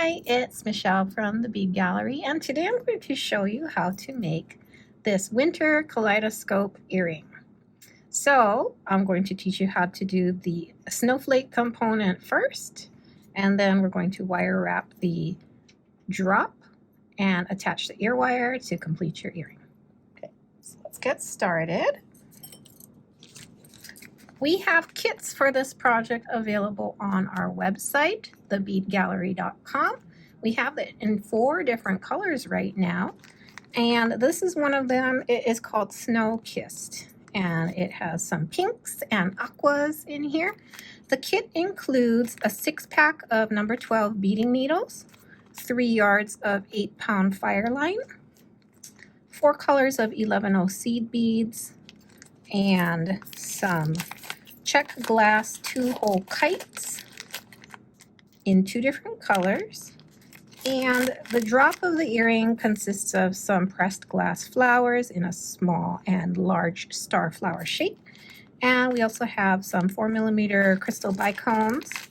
Hi, it's Michelle from the Bead Gallery, and today I'm going to show you how to make this Winter Kaleidoscope earring. So I'm going to teach you how to do the snowflake component first, and then we're going to wire wrap the drop and attach the ear wire to complete your earring. Okay, so let's get started. We have kits for this project available on our website, thebeadgallery.com. We have it in 4 different colors right now, and this is one of them. It is called Snow Kissed, and it has some pinks and aquas in here. The kit includes a 6-pack of number 12 beading needles, 3 yards of 8-pound fire line, 4 colors of 11/0 seed beads, and some check glass 2-hole kites in 2 different colors. And the drop of the earring consists of some pressed glass flowers in a small and large star flower shape. And we also have some 4mm crystal bicones.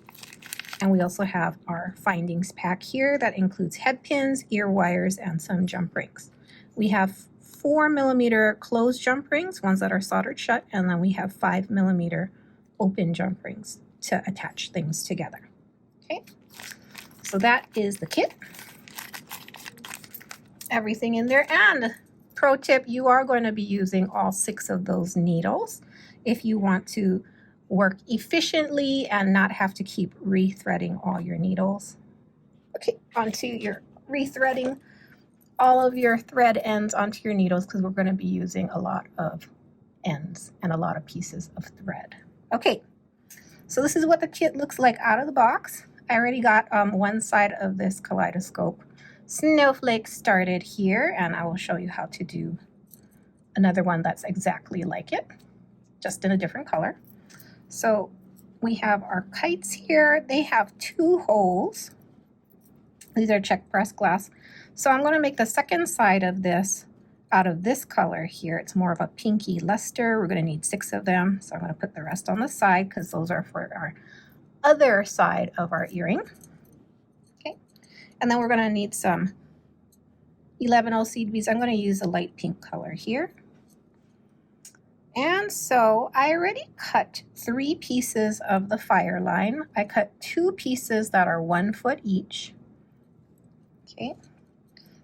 And we also have our findings pack here that includes head pins, ear wires, and some jump rings. We have 4mm closed jump rings, ones that are soldered shut, and then we have 5mm open jump rings to attach things together. Okay, so that is the kit. Everything in there. And pro tip, you are going to be using all 6 of those needles if you want to work efficiently and not have to keep rethreading all your needles. Okay, onto your rethreading all of your thread ends onto your needles, because we're going to be using a lot of ends and a lot of pieces of thread. Okay, so this is what the kit looks like out of the box. I already got one side of this kaleidoscope snowflake started here, and I will show you how to do another one that's exactly like it, just in a different color. So we have our kites here. They have 2 holes. These are check pressed glass. So I'm going to make the second side of this out of this color here. It's more of a pinky luster. We're going to need 6 of them. So I'm going to put the rest on the side, because those are for our other side of our earring. Okay, and then we're going to need some 11/0 seed beads. I'm going to use a light pink color here. And so I already cut 3 pieces of the fire line. I cut 2 pieces that are 1 foot each. Okay,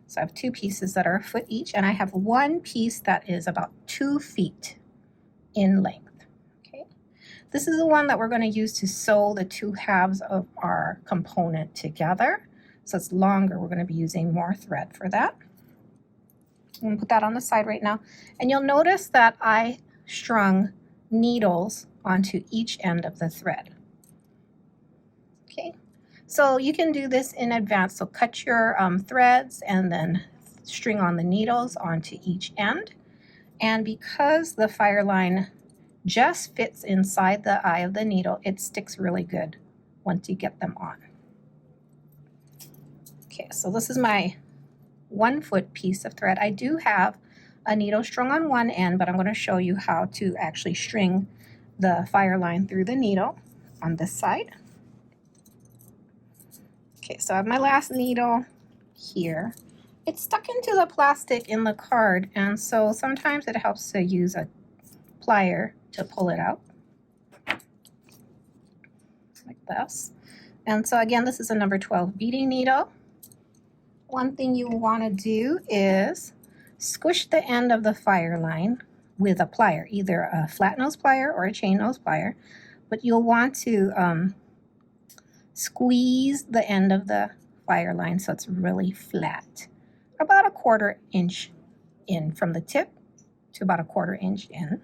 so I have 2 pieces that are a foot each, and I have 1 piece that is about 2 feet in length. Okay, this is the one that we're going to use to sew the 2 halves of our component together. So it's longer. We're going to be using more thread for that. I'm going to put that on the side right now. And you'll notice that I strung needles onto each end of the thread. Okay, so you can do this in advance. So cut your threads and then string on the needles onto each end. And because the fire line just fits inside the eye of the needle, it sticks really good once you get them on. Okay, so this is my 1 foot piece of thread. I do have a needle strung on one end, but I'm going to show you how to actually string the fire line through the needle on this side. Okay, so I have my last needle here. It's stuck into the plastic in the card, and so sometimes it helps to use a plier to pull it out like this. And so again, this is a number 12 beading needle. One thing you want to do is squish the end of the fire line with a plier, either a flat nose plier or a chain nose plier, but you'll want to squeeze the end of the fire line so it's really flat, about a 1/4 inch in from the tip to about a 1/4 inch in.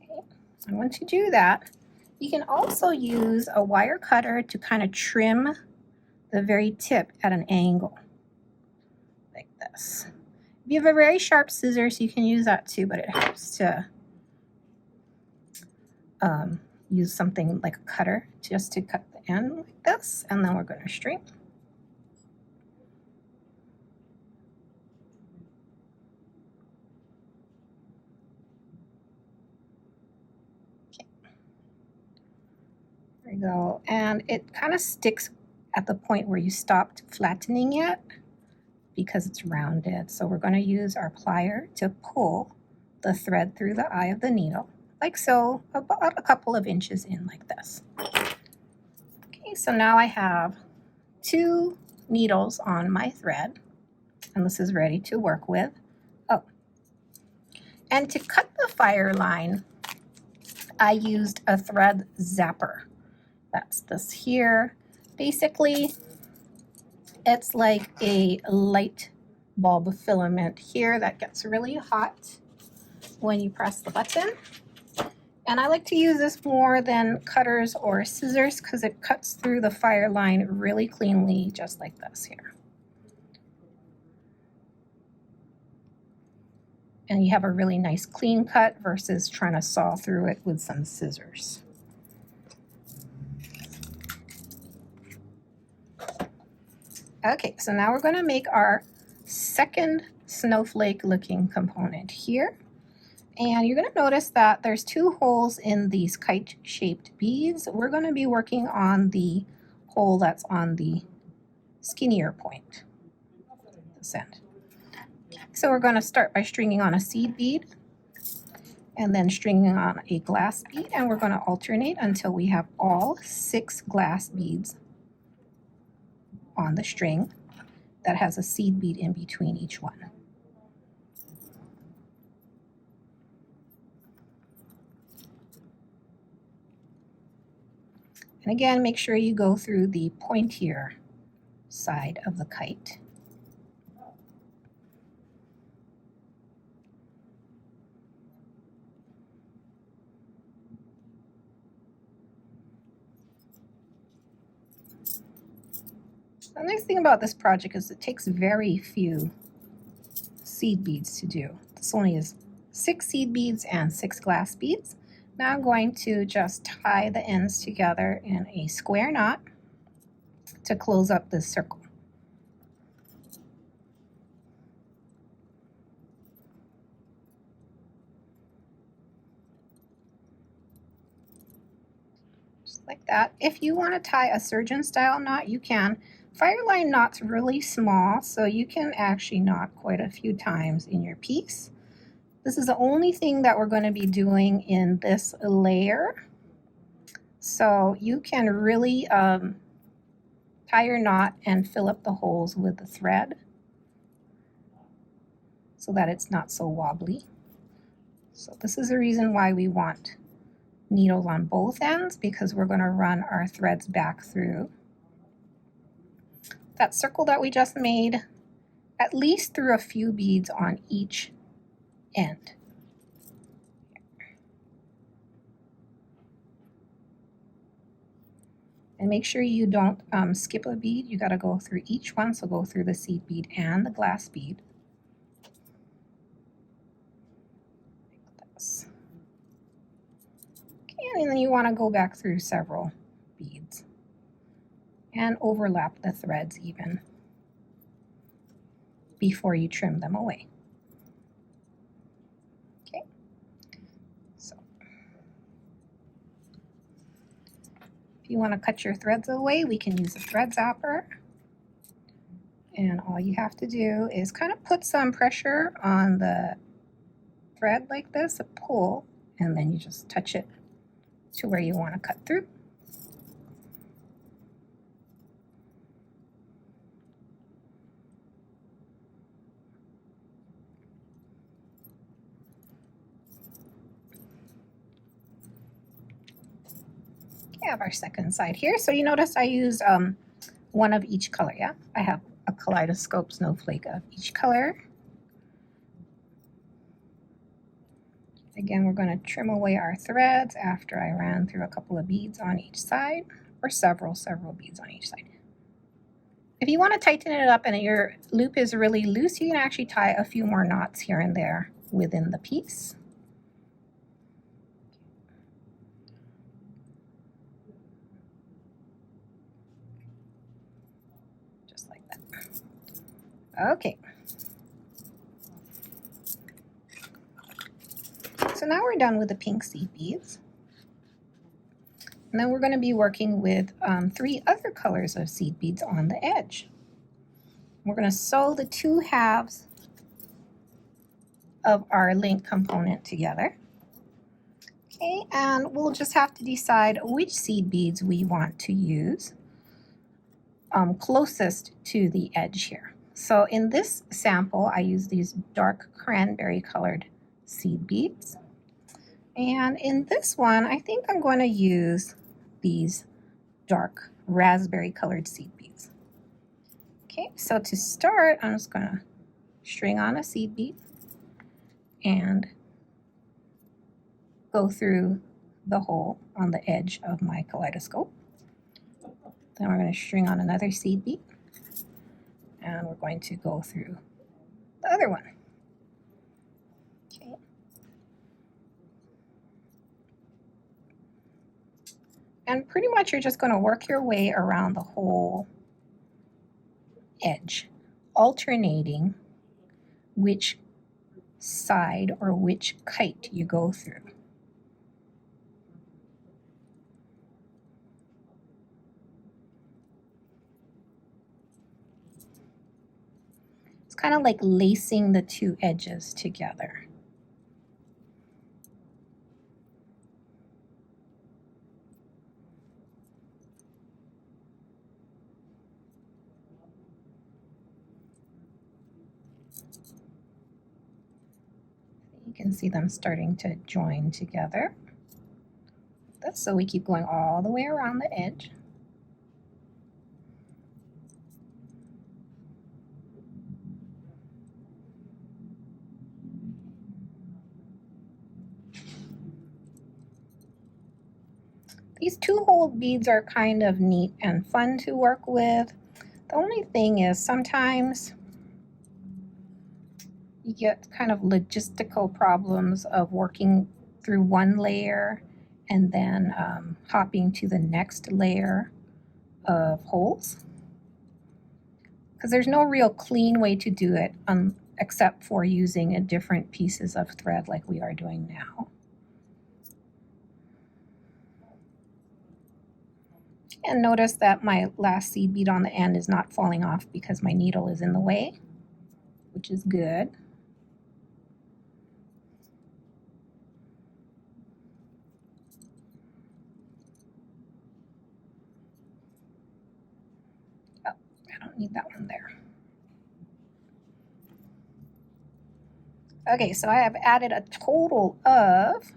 Okay. And once you do that, you can also use a wire cutter to kind of trim the very tip at an angle like this. If you have a very sharp scissors, you can use that too, but it helps to use something like a cutter just to cut the end like this, and then we're going to string. Okay. There we go, and it kind of sticks at the point where you stopped flattening it because it's rounded. So we're going to use our plier to pull the thread through the eye of the needle, like so, about a couple of inches in like this. Okay, so now I have 2 needles on my thread, and this is ready to work with. Oh, and to cut the fire line, I used a thread zapper. That's this here. Basically, it's like a light bulb filament here that gets really hot when you press the button. And I like to use this more than cutters or scissors because it cuts through the fire line really cleanly, just like this here. And you have a really nice clean cut versus trying to saw through it with some scissors. Okay, so now we're going to make our second snowflake looking component here. And you're going to notice that there's 2 holes in these kite-shaped beads. We're going to be working on the hole that's on the skinnier point, this end. So we're going to start by stringing on a seed bead and then stringing on a glass bead, and we're going to alternate until we have all 6 glass beads on the string that has a seed bead in between each one. And again, make sure you go through the pointier side of the kite. The nice thing about this project is it takes very few seed beads to do. This only is 6 seed beads and 6 glass beads. Now I'm going to just tie the ends together in a square knot to close up this circle. Just like that. If you want to tie a surgeon style knot, you can. Fireline knot's really small, so you can actually knot quite a few times in your piece. This is the only thing that we're going to be doing in this layer. So you can really tie your knot and fill up the holes with the thread so that it's not so wobbly. So this is the reason why we want needles on both ends, because we're going to run our threads back through that circle that we just made, at least through a few beads on each end. And make sure you don't skip a bead. You got to go through each one, so go through the seed bead and the glass bead. Like this. Okay, and then you want to go back through several beads and overlap the threads even before you trim them away. Okay, so if you want to cut your threads away, we can use a thread zapper. And all you have to do is kind of put some pressure on the thread like this, a pull, and then you just touch it to where you want to cut through. I have our second side here. So you notice I used one of each color, yeah? I have a kaleidoscope snowflake of each color. Again, we're going to trim away our threads after I ran through a couple of beads on each side, or several beads on each side. If you want to tighten it up and your loop is really loose, you can actually tie a few more knots here and there within the piece. Okay, so now we're done with the pink seed beads. And then we're going to be working with 3 other colors of seed beads on the edge. We're going to sew the 2 halves of our link component together. Okay, and we'll just have to decide which seed beads we want to use closest to the edge here. So in this sample, I use these dark cranberry colored seed beads. And in this one, I think I'm going to use these dark raspberry colored seed beads. Okay, so to start, I'm just going to string on a seed bead and go through the hole on the edge of my kaleidoscope. Then we're going to string on another seed bead, and we're going to go through the other one. Okay. And pretty much you're just going to work your way around the whole edge, alternating which side or which kite you go through. It's kind of like lacing the 2 edges together. You can see them starting to join together. That's so we keep going all the way around the edge. These 2-hole beads are kind of neat and fun to work with. The only thing is sometimes you get kind of logistical problems of working through one layer and then hopping to the next layer of holes, because there's no real clean way to do it except for using different pieces of thread like we are doing now. And notice that my last seed bead on the end is not falling off because my needle is in the way, which is good. Oh, I don't need that one there. Okay, so I have added a total of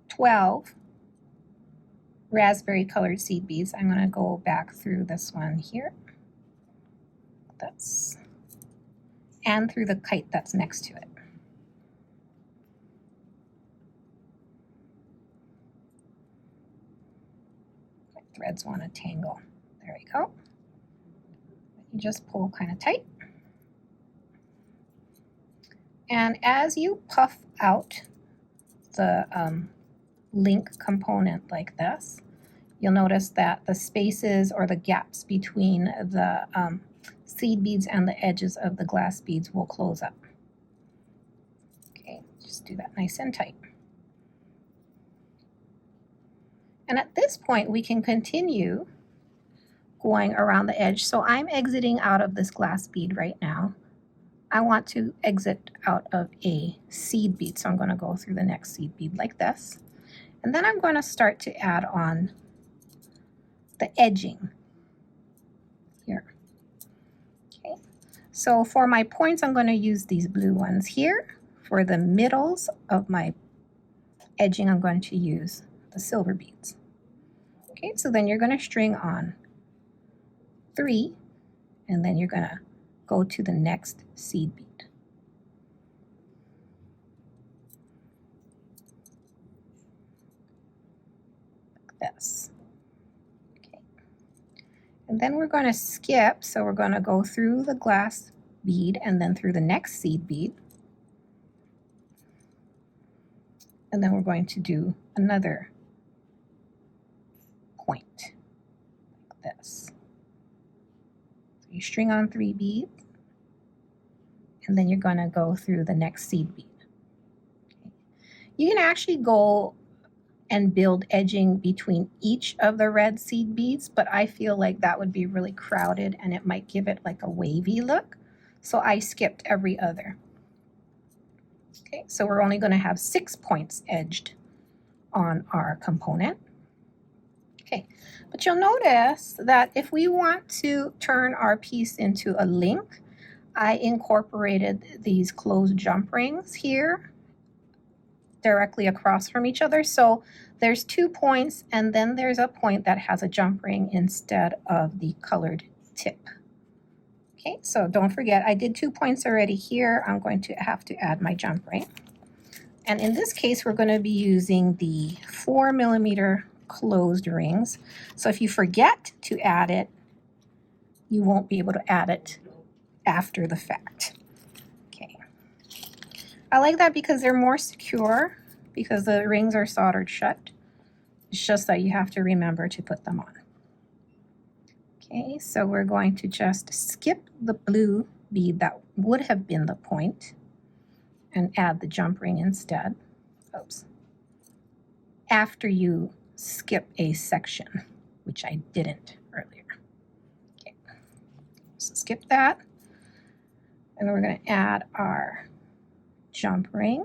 12 raspberry colored seed beads. I'm going to go back through this one here. And through the kite that's next to it. My threads want to tangle. There we go. You just pull kind of tight. And as you puff out the link component like this, you'll notice that the spaces or the gaps between the seed beads and the edges of the glass beads will close up. Okay, just do that nice and tight. And at this point, we can continue going around the edge. So I'm exiting out of this glass bead right now. I want to exit out of a seed bead, so I'm going to go through the next seed bead like this. And then I'm going to start to add on the edging here. Okay, so for my points, I'm going to use these blue ones here. For the middles of my edging, I'm going to use the silver beads. Okay, so then you're going to string on 3, and then you're going to go to the next seed bead. Like this. Okay. And then we're going to skip, so we're going to go through the glass bead and then through the next seed bead. And then we're going to do another point like this. So you string on 3 beads, and then you're going to go through the next seed bead. Okay. You can actually go and build edging between each of the red seed beads, but I feel like that would be really crowded and it might give it like a wavy look. So I skipped every other. Okay, so we're only going to have 6 points edged on our component. Okay, but you'll notice that if we want to turn our piece into a link, I incorporated these closed jump rings here directly across from each other. So there's 2 points and then there's a point that has a jump ring instead of the colored tip. Okay, so don't forget I did 2 points already here. I'm going to have to add my jump ring. And in this case, we're going to be using the 4mm closed rings. So if you forget to add it, you won't be able to add it after the fact. Okay. I like that because they're more secure because the rings are soldered shut. It's just that you have to remember to put them on. Okay, so we're going to just skip the blue bead that would have been the point and add the jump ring instead. Oops. After you skip a section, which I didn't earlier. Okay, so skip that. And we're going to add our jump ring.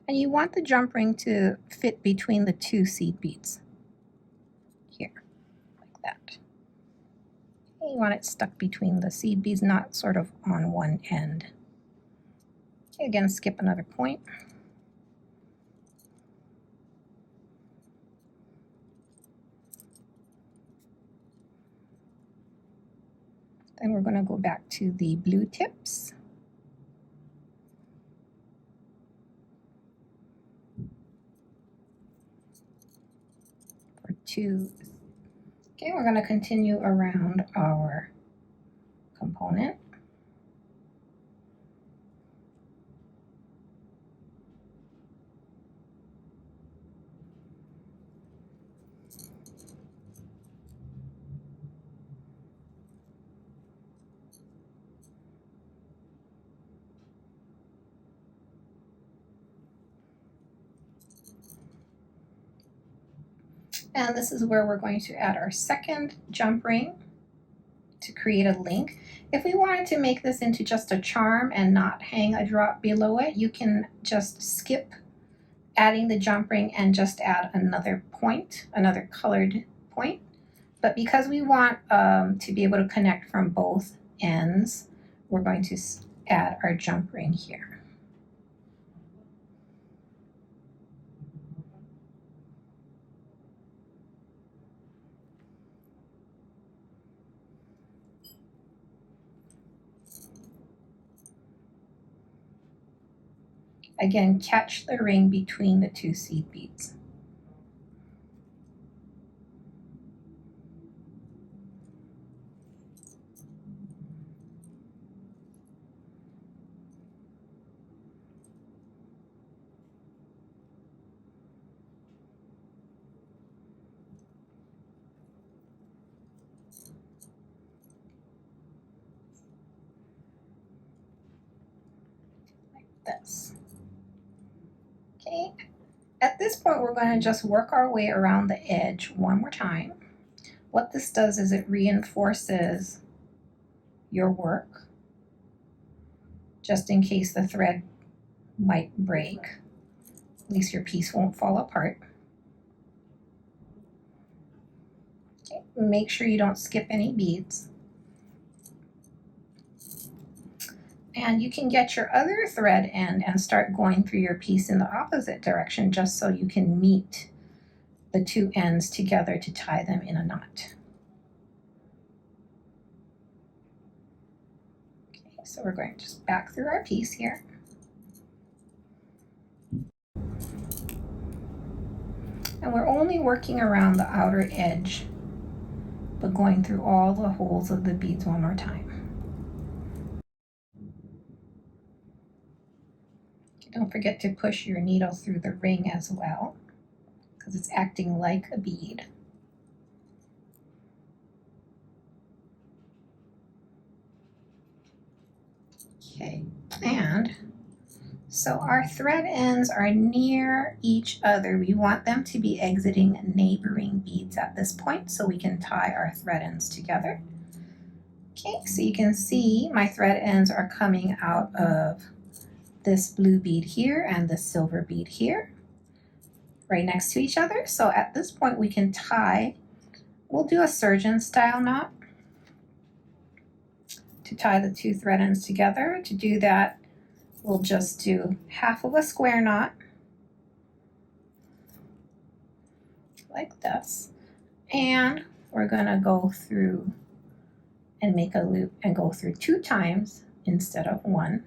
And you want the jump ring to fit between the 2 seed beads. Here, like that. You want it stuck between the seed beads, not sort of on one end. Okay, again, skip another point. Then we're going to go back to the blue tips. For 2. Okay, we're going to continue around our component. And this is where we're going to add our second jump ring to create a link. If we wanted to make this into just a charm and not hang a drop below it, you can just skip adding the jump ring and just add another point, another colored point. But because we want to be able to connect from both ends, we're going to add our jump ring here. Again, catch the ring between the 2 seed beads. Like this. Okay, at this point we're going to just work our way around the edge one more time. What this does is it reinforces your work just in case the thread might break. At least your piece won't fall apart. Okay, make sure you don't skip any beads. And you can get your other thread end and start going through your piece in the opposite direction just so you can meet the 2 ends together to tie them in a knot. Okay, so we're going to just back through our piece here. And we're only working around the outer edge, but going through all the holes of the beads one more time. Don't forget to push your needle through the ring as well, because it's acting like a bead. Okay, and so our thread ends are near each other. We want them to be exiting neighboring beads at this point so we can tie our thread ends together. Okay, so you can see my thread ends are coming out of this blue bead here and the silver bead here, right next to each other. So at this point we can tie, we'll do a surgeon style knot to tie the two thread ends together. To do that, we'll just do half of a square knot, like this, and we're gonna go through and make a loop and go through 2 times instead of 1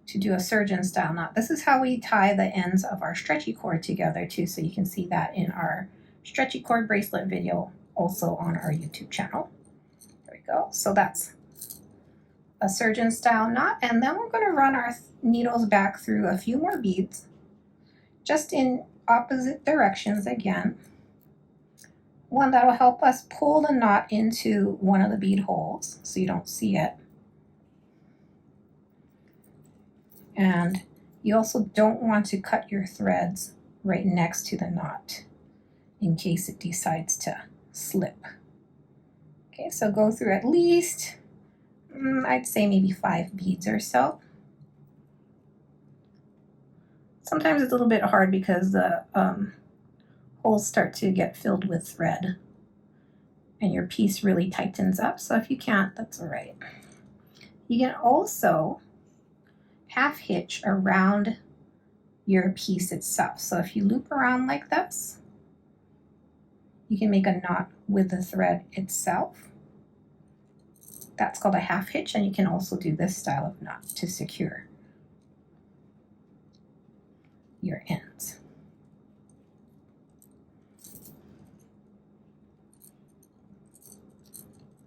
to do a surgeon style knot. This is how we tie the ends of our stretchy cord together too, so you can see that in our stretchy cord bracelet video also on our YouTube channel. There we go. So that's a surgeon style knot, and then we're going to run our needles back through a few more beads, just in opposite directions again. One that will help us pull the knot into one of the bead holes so you don't see it. And you also don't want to cut your threads right next to the knot in case it decides to slip. Okay, so go through at least, I'd say maybe 5 beads or so. Sometimes it's a little bit hard because the holes start to get filled with thread and your piece really tightens up. So if you can't, that's all right. You can also half hitch around your piece itself. So if you loop around like this, you can make a knot with the thread itself. That's called a half hitch, and you can also do this style of knot to secure your ends.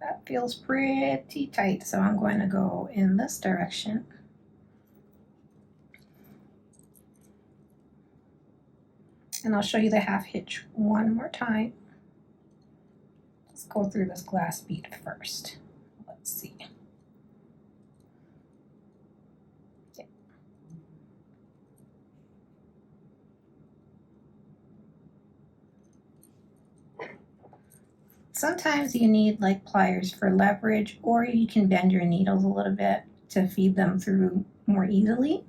That feels pretty tight, so I'm going to go in this direction. And I'll show you the half hitch one more time. Let's go through this glass bead first. Let's see. Okay. Sometimes you need like pliers for leverage, or you can bend your needles a little bit to feed them through more easily.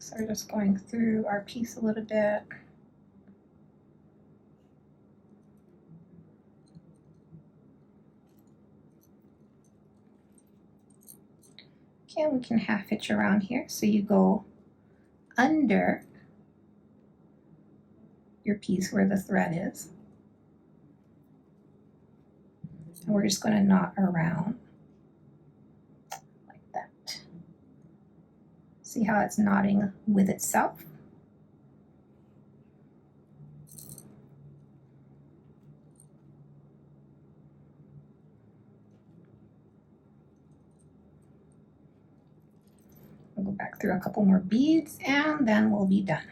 So we're just going through our piece a little bit. Okay, we can half hitch around here. So you go under your piece where the thread is. And we're just going to knot around like that. See how it's knotting with itself? We'll go back through a couple more beads and then we'll be done.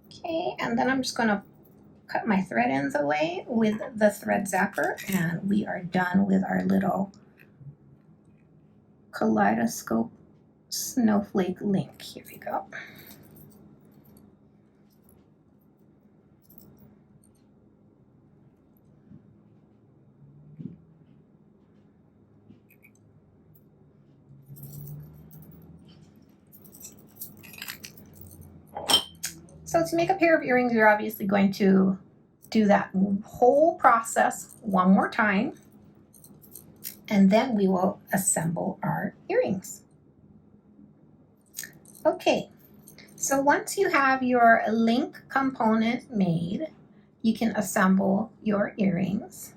Okay, and then I'm just going to cut my thread ends away with the thread zapper, and we are done with our little kaleidoscope snowflake link. Here we go. So to make a pair of earrings, you're obviously going to do that whole process one more time, and then we will assemble our earrings. Okay, so once you have your link component made, you can assemble your earrings.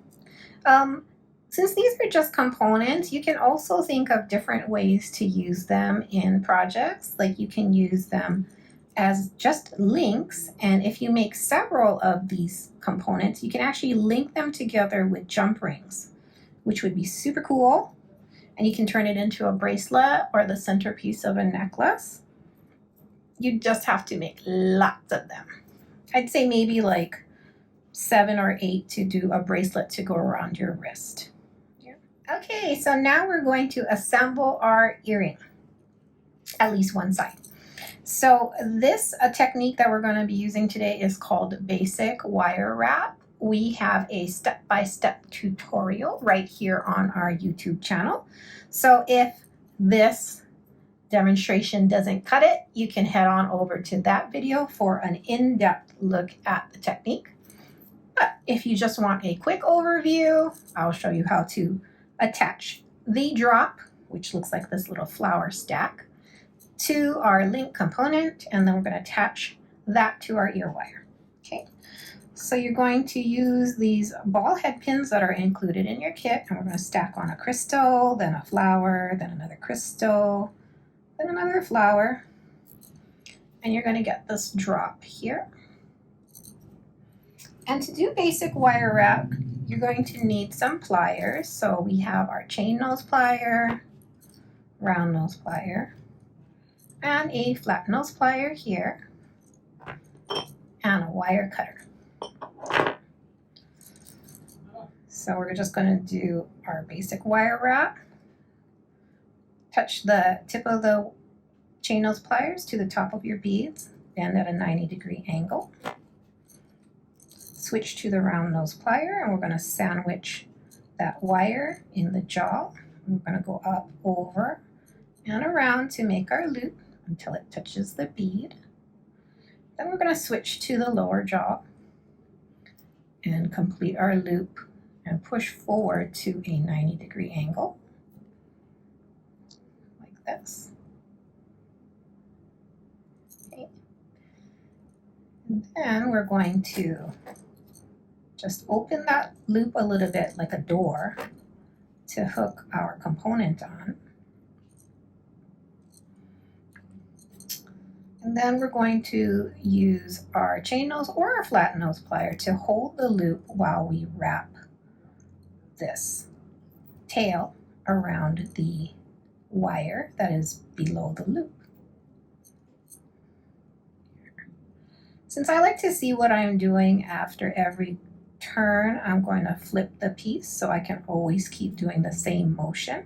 Since these are just components, you can also think of different ways to use them in projects. Like you can use them as just links, and if you make several of these components, you can actually link them together with jump rings, which would be super cool. And you can turn it into a bracelet or the centerpiece of a necklace. You just have to make lots of them. I'd say maybe like 7 or 8 to do a bracelet to go around your wrist. Yeah. Okay, so now we're going to assemble our earring, at least one side. So this technique that we're going to be using today is called basic wire wrap. We have a step-by-step tutorial right here on our YouTube channel. So if this demonstration doesn't cut it, you can head on over to that video for an in-depth look at the technique. But if you just want a quick overview, I'll show you how to attach the drop, which looks like this little flower stack, to our link component, and then we're going to attach that to our ear wire. Okay, so you're going to use these ball head pins that are included in your kit, and we're going to stack on a crystal, then a flower, then another crystal, then another flower, and you're going to get this drop here. And to do basic wire wrap, you're going to need some pliers. So we have our chain nose plier, round nose plier, and a flat nose plier here, and a wire cutter. So we're just going to do our basic wire wrap. Touch the tip of the chain nose pliers to the top of your beads, bend at a 90-degree angle. Switch to the round nose plier, and we're going to sandwich that wire in the jaw. We're going to go up, over, and around to make our loop until it touches the bead. Then we're going to switch to the lower jaw and complete our loop and push forward to a 90-degree angle, like this. Okay. And then we're going to just open that loop a little bit like a door to hook our component on. And then we're going to use our chain nose or our flat nose plier to hold the loop while we wrap this tail around the wire that is below the loop. Since I like to see what I'm doing after every turn, I'm going to flip the piece so I can always keep doing the same motion.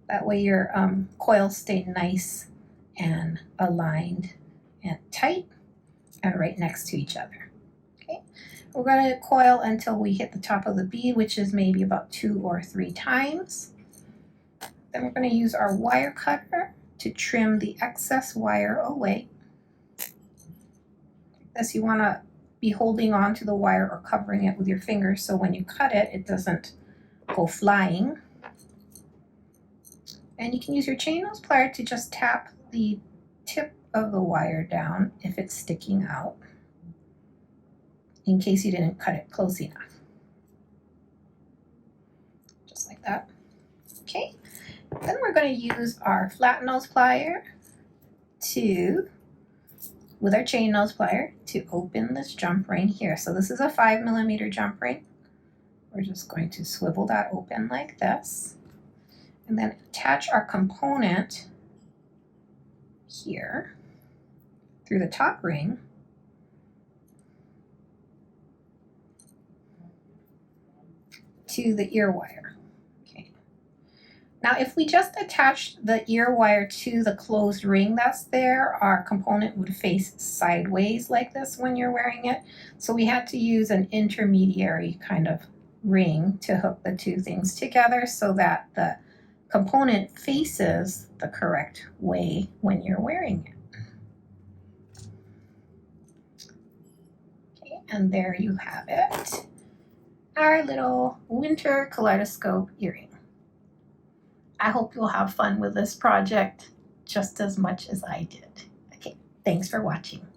That way your coils stay nice and aligned and tight and right next to each other. Okay, we're going to coil until we hit the top of the bead, which is maybe about 2 or 3 times. Then we're going to use our wire cutter to trim the excess wire away. As you want to be holding on to the wire or covering it with your fingers so when you cut it, it doesn't go flying. And you can use your chain nose plier to just tap the tip of the wire down if it's sticking out, in case you didn't cut it close enough. Just like that. Okay, then we're going to use our flat nose plier with our chain nose plier to open this jump ring here. So this is a 5mm jump ring. We're just going to swivel that open like this, and then attach our component here through the top ring to the ear wire. Okay. Now if we just attach the ear wire to the closed ring that's there, our component would face sideways like this when you're wearing it. So we had to use an intermediary kind of ring to hook the two things together so that the component faces the correct way when you're wearing it. Okay, and there you have it. Our little winter kaleidoscope earring. I hope you'll have fun with this project just as much as I did. Okay, thanks for watching.